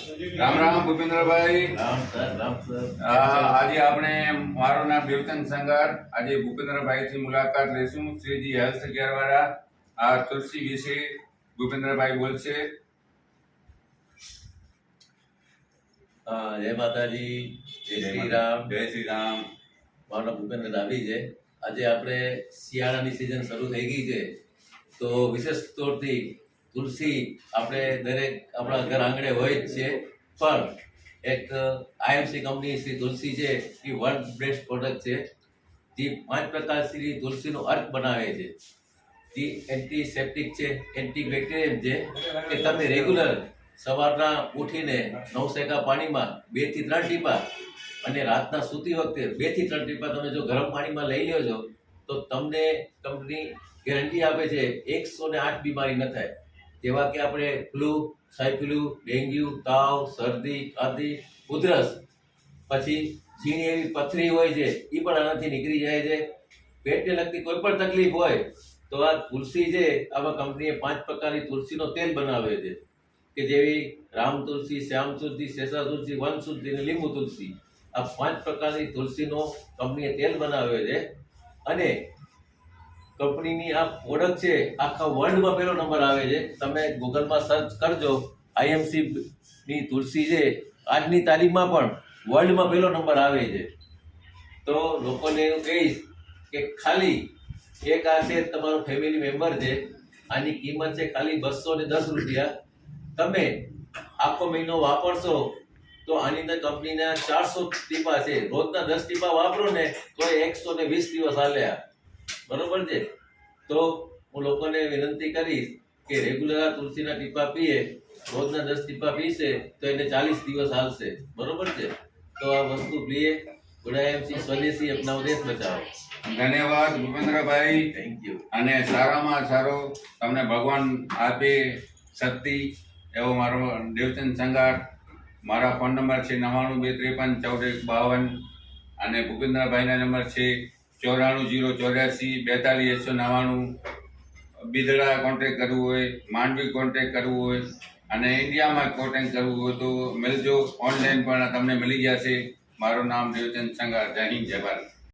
Ram Ram Bhupendrabhai. Ram sir, Ram sir. આજે આપણે મારું નામ દેવચંદ સંગાર। આજે ભૂપેન્દ્રભાઈ થી મુલાકાત લેશું। શ્રીજી હેલ્થ કેર વાળા આ તુલસી વિશે ભૂપેન્દ્રભાઈ બોલશે। જય માતાજી, જય શ્રી રામ। જય શ્રી રામ। મારું નામ ભૂપેન્દ્ર ડાભી છે। આજે આપણે શિયાળાની સિઝન શરૂ થઈ ગઈ છે, તો વિશેષ તौरથી તુલસી આપણે દરેક આપણા ઘર આંગણે હોય જ છે, પણ એક આઈએમસી કંપની શ્રી તુલસી છે એ વર્લ્ડ બેસ્ટ પ્રોડક્ટ છે, જે 5 પ્રકાર શ્રી તુલસીનો અર્ક બનાવે છે, જે એન્ટીસેપ્ટિક છે, એન્ટીબેક્ટેરિયન છે, કે તમે રેગ્યુલર સવારના ઉઠીને નવસેકા પાણીમાં 2 થી 3 ટીપા અને રાતના સૂતી વખતે 2 થી 3 ટીપા તમે જો ગરમ પાણીમાં લઈ લ્યો છો તો તમને કંપની ગેરંટી આપે છે 108 બીમારી ન થાય, જેવા કે આપણે ફ્લૂ, સાયફ્લુ, ડેન્ગ્યુ, તાવ, શરદી, ખાંસી, ઉધરસ, પછી ઝીણી એવી પથરી હોય છે એ પણ આનાથી નીકળી જાય છે। પેટને લગતી કોઈ પણ તકલીફ હોય તો આ તુલસી છે, આવા કંપનીએ 5 પ્રકારની તુલસીનો તેલ બનાવે છે, કે જેવી રામ તુલસી, શ્યામ તુલસી, શેષા તુલસી, વન તુલસી અને લીંબુ તુલસી। આ 5 પ્રકારની તુલસીનો કંપનીએ તેલ બનાવે છે, અને કંપનીની આ પ્રોડક્ટ છે આખા વર્લ્ડમાં પહેલો નંબર આવે છે। તમે ગૂગલમાં સર્ચ કરજો, આઈએમસી ની તુલસી છે આજની તારીખમાં પણ વર્લ્ડમાં પહેલો નંબર આવે છે। તો લોકોને એવું કહીશ કે ખાલી એક આ છે તમારો ફેમિલી મેમ્બર છે, આની કિંમત છે ખાલી 210 રૂપિયા। તમે આખો મહિનો વાપરશો તો આની અંદર કંપનીના 400 ટીપા છે, રોજના 10 ટીપા વાપરો ને તો 120 દિવસ હાલે, બરોબર છે। તો હું લોકોને વિનંતી કરીશ કે રેગ્યુલર આ તુલસીના ટીપા પીએ, રોજના 10 ટીપા પીશે તો એને 40 દિવસ હાલશે, બરોબર છે। તો આ વસ્તુ પીએ। ગુડાએમસી સ્વદેશી અપનાવો, દેશ બચાવો। ધન્યવાદ ભૂપેન્દ્રભાઈ। Thank you. અને સારામાં સારો તમને ભગવાન આપે શક્તિ એવો મારો દેવચંદ સંગાર। મારા ફોન નંબર છે 9923545152 અને ભૂપેન્દ્રભાઈના નંબર છે 9408424199। બિદડા કોન્ટેક્ટ કરવું હોય, માંડવી કોન્ટેક્ટ કરવું હોય અને ઇન્ડિયામાં કોન્ટેક્ટ કરવું હોય તો મળજો, ઓનલાઈન પણ તમને મળી જશે। મારું નામ દેવચંદ સંગાર। જય હિન્દ, જય ભારત।